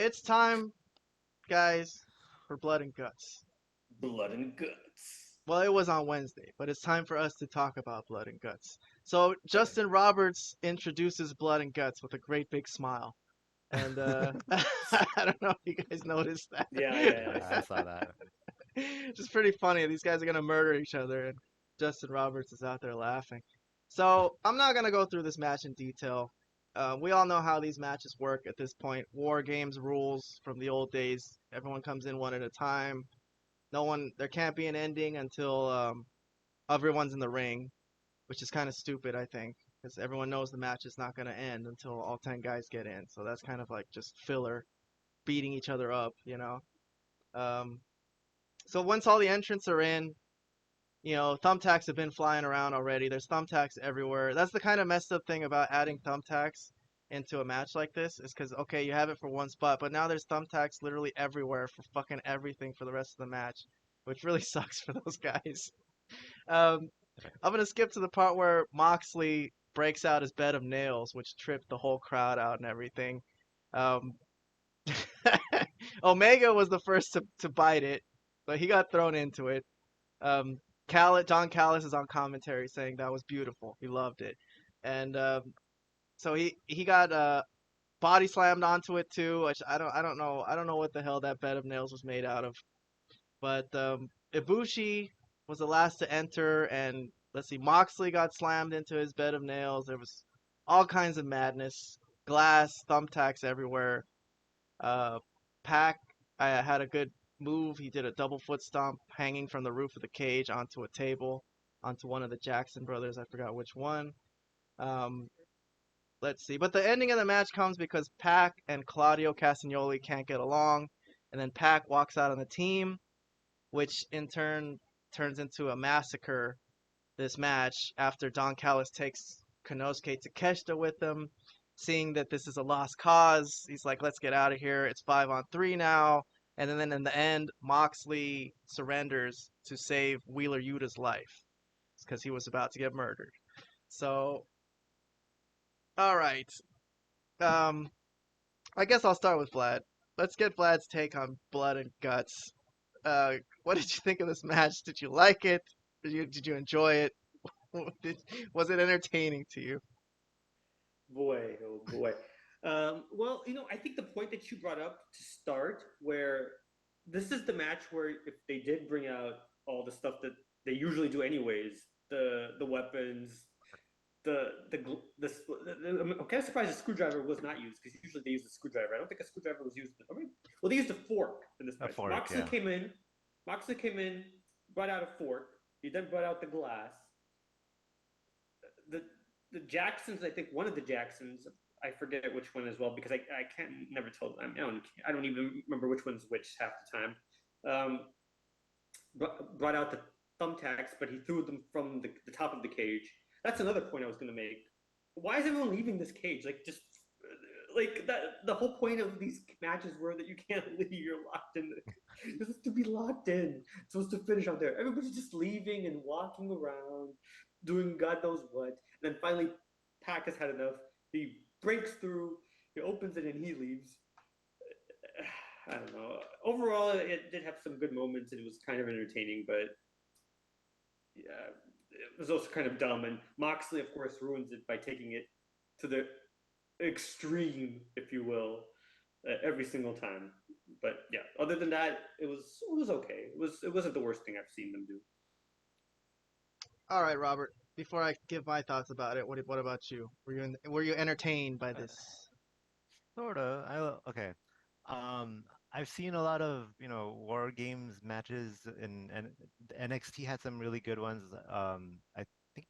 It's time, guys, for blood and guts. Blood and guts. Well, it was on Wednesday, but it's time for us to talk about blood and guts. So Okay. Justin Roberts introduces blood and guts with a great big smile, and I don't know if you guys noticed that. Yeah, I I saw saw that. Just pretty funny. These guys are gonna murder each other, and Justin Roberts is out there laughing. So I'm not gonna go through this match in detail. We all know how these matches work at this point. War games rules from the old days. Everyone comes in one at a time. No one, there can't be an ending until everyone's in the ring, which is kind of stupid, I think, because everyone knows the match is not gonna end until all 10 guys get in. So that's kind of like just filler, beating each other up. Um, so once all the entrants are in, thumbtacks have been flying around already. There's thumbtacks everywhere. That's the kind of messed up thing about adding thumbtacks into a match like this is because, okay, you have it for one spot, but now there's thumbtacks literally everywhere for fucking everything for the rest of the match, which really sucks for those guys. Um, I'm going to skip to the part where Moxley breaks out his bed of nails, which tripped the whole crowd out and everything. Um, Omega was the first to bite it, but he got thrown into it. Um, John Callis is on commentary saying that was beautiful. He loved it, and so he got body slammed onto it too. Which I don't know what the hell that bed of nails was made out of. But Ibushi was the last to enter, and let's see, Moxley got slammed into his bed of nails. There was all kinds of madness, glass, thumbtacks everywhere. Uh, Pac had a good move. He did a double foot stomp hanging from the roof of the cage onto a table, onto one of the Jackson brothers. I forgot which one. Um, let's see. But the ending of the match comes because Pac and Claudio Castagnoli can't get along, and then Pac walks out on the team, which in turn turns into a massacre this match after Don Callis takes Konosuke Takeshita with him. Seeing that this is a lost cause, he's like, let's get out of here. It's 5-on-3 now. And then in the end, Moxley surrenders to save Wheeler Yuta's life because he was about to get murdered. So, all right. Um, I guess I'll start with Vlad. Let's get Vlad's take on Blood and Guts. What did you think of this match? Did you like it? Did you enjoy it? Did, was it entertaining to you? Boy, oh boy. Well, I think the point that you brought up to start, where this is the match where if they did bring out all the stuff that they usually do anyways, the weapons, I'm kind of surprised the screwdriver was not used because usually they use the screwdriver. I don't think a screwdriver was used. I mean, well, they used a fork in this A match. fork, yeah. Moxley came in, brought out a fork. He then brought out the glass. The the Jacksons, I think one of the Jacksons, I forget which one as well because I can't never tell. I don't even remember which one's which half the time. Um, brought out the thumbtacks, but he threw them from the top of the cage. That's another point I was going to make. Why is everyone leaving this cage? Like just like that. The whole point of these matches were that you can't leave. You're locked in. You're supposed to be locked in. It's supposed to finish out there. Everybody's just leaving and walking around, doing God knows what. And then finally, Pac has had enough. He breaks through. He opens it and he leaves. I don't know. Overall, it did have some good moments and it was kind of entertaining, but yeah, it was also kind of dumb. And Moxley, of course, ruins it by taking it to the extreme, if you will, every single time. But yeah, other than that, it was okay. It wasn't the worst thing I've seen them do. All right, Robert. Before I give my thoughts about it, what about you? Were you entertained by Uh, this? Sort of. Okay. Um, I've seen a lot of, war games matches and NXT had some really good ones. I think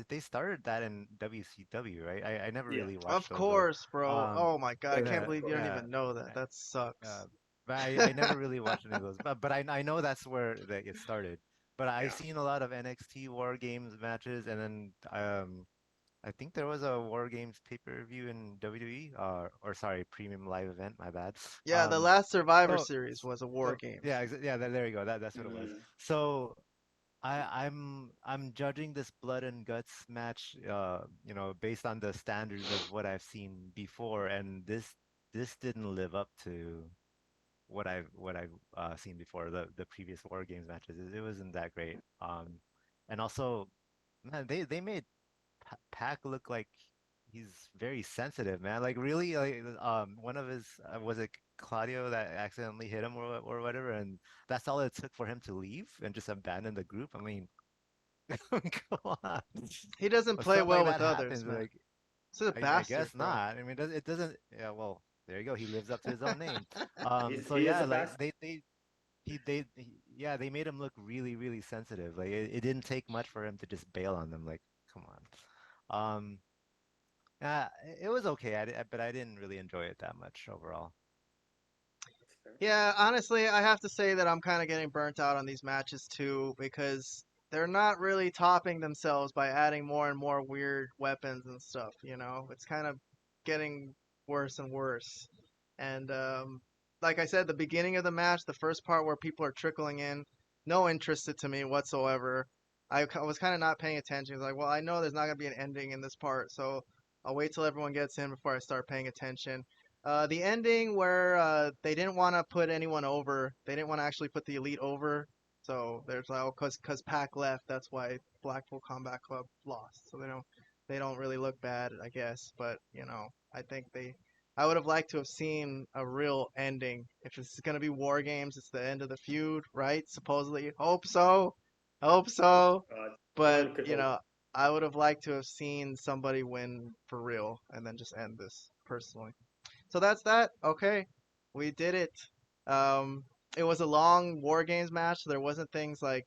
they started that in WCW, right? I never Yeah, really Of watched those though. course, bro. Um, Oh my god, I can't yeah, believe you don't yeah, even know that. I- That yeah. sucks. But I never really watched any of those. But I know that's where it started. But I've yeah. seen a lot of NXT War Games matches, and then I think there was a War Games pay-per-view in WWE, or sorry, premium live event. My bad. Yeah, the Um, last Survivor so Series was a War so Games. yeah, yeah. There you go. That's what it was. Mm. So I'm judging this blood and guts match, based on the standards of what I've seen before, and this didn't live up to what I've seen before, the previous War Games matches. It wasn't that great. And also, man, they made Pac look like he's very sensitive, man. Like really, like one of his was it Claudio that accidentally hit him or whatever, and that's all it took for him to leave and just abandon the group. I mean, come on. He doesn't When play stuff like well that with others, happens, man. like He's a I bastard, guess bro. not. I mean, it doesn't. Yeah, well, there you go. He lives up to his own name. So He is yeah, a like bastard. yeah, they made him look really, really sensitive. Like it didn't take much for him to just bail on them. Like, come on. It was okay, but I didn't really enjoy it that much overall. That's fair. Yeah, honestly, I have to say that I'm kind of getting burnt out on these matches too because they're not really topping themselves by adding more and more weird weapons and stuff, you know? It's kind of getting worse and worse. And like I said, the beginning of the match, the first part where people are trickling in, no interest to me whatsoever. Was kind of not paying attention. It's like, well, I know there's not going to be an ending in this part, so I'll wait till everyone gets in before I start paying attention. The ending where they didn't want to put anyone over, they didn't want to actually put the elite over. So there's like, oh, cause Pac left, that's why Blackpool Combat Club lost. So they don't really look bad, I guess. But I think I would have liked to have seen a real ending. If it's gonna be War Games, it's the end of the feud, right? Supposedly, hope so, hope so. Uh, But one could hope. I would have liked to have seen somebody win for real and then just end this personally. So that's that. Okay, we did it. Um, it was a long War Games match. There wasn't things like,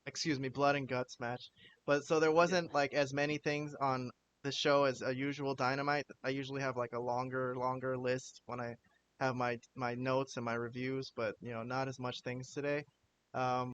excuse me, blood and guts match. But so there Yeah. wasn't like as many things on the show as a usual Dynamite. I usually have like a longer list when I have my notes and my reviews, but not as much things today.